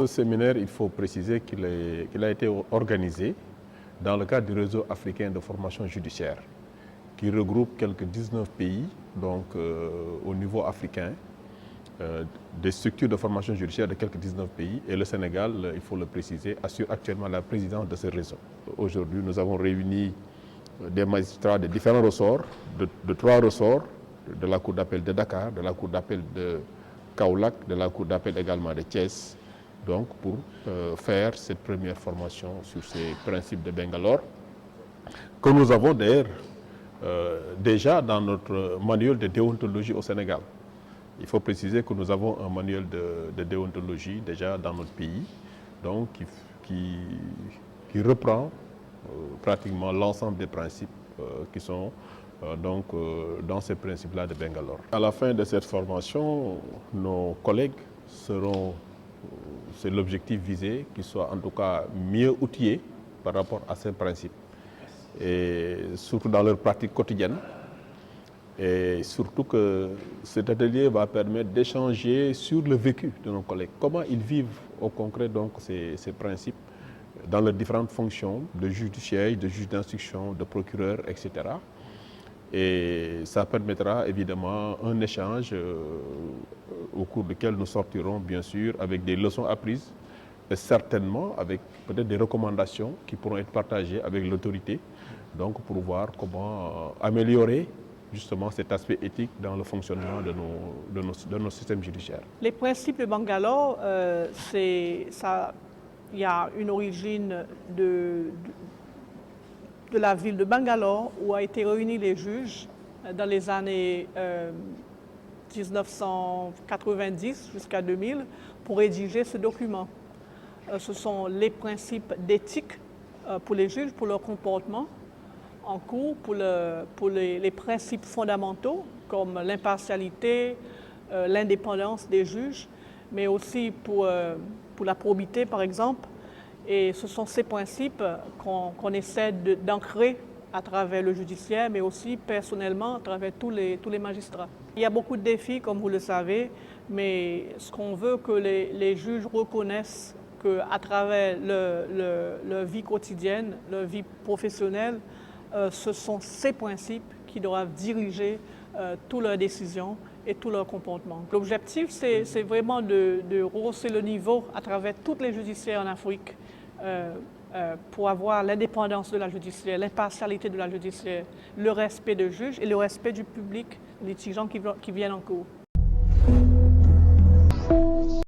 Ce séminaire, il faut préciser qu'il a été organisé dans le cadre du réseau africain de formation judiciaire, qui regroupe quelques 19 pays, donc au niveau africain, des structures de formation judiciaire de quelques 19 pays. Et le Sénégal, il faut le préciser, assure actuellement la présidence de ce réseau. Aujourd'hui, nous avons réuni des magistrats de différents ressorts, de 3 ressorts, de la Cour d'appel de Dakar, de la Cour d'appel de Kaolack, de la Cour d'appel également de Thiès, donc pour faire cette première formation sur ces principes de Bangalore, que nous avons d'ailleurs déjà dans notre manuel de déontologie au Sénégal. Il faut préciser que nous avons un manuel de déontologie déjà dans notre pays, donc qui reprend pratiquement l'ensemble des principes qui sont dans ces principes-là de Bangalore. À la fin de cette formation, nos collègues seront, c'est l'objectif visé, qu'ils soient en tout cas mieux outillés par rapport à ces principes, et surtout dans leur pratique quotidienne. Et surtout que cet atelier va permettre d'échanger sur le vécu de nos collègues, comment ils vivent au concret donc ces principes dans leurs différentes fonctions de juge du siège, de juge d'instruction, de procureur, etc. Et ça permettra évidemment un échange au cours duquel nous sortirons bien sûr avec des leçons apprises et certainement avec peut-être des recommandations qui pourront être partagées avec l'autorité, donc pour voir comment améliorer justement cet aspect éthique dans le fonctionnement de nos systèmes judiciaires. Les principes de Bangalore, il y a une origine de la ville de Bangalore où a été réunis les juges dans les années 1990 jusqu'à 2000 pour rédiger ce document. Ce sont les principes d'éthique pour les juges, pour leur comportement en cours, pour les principes fondamentaux comme l'impartialité, l'indépendance des juges, mais aussi pour la probité par exemple. Et ce sont ces principes qu'on essaie d'ancrer à travers le judiciaire, mais aussi personnellement à travers tous les magistrats. Il y a beaucoup de défis, comme vous le savez, mais ce qu'on veut que les juges reconnaissent qu'à travers leur vie quotidienne, leur vie professionnelle, ce sont ces principes qui doivent diriger toutes leurs décisions et tout leur comportement. L'objectif, c'est vraiment de rehausser le niveau à travers toutes les judiciaires en Afrique pour avoir l'indépendance de la judiciaire, l'impartialité de la judiciaire, le respect des juges et le respect du public, les litigeants qui viennent en cours.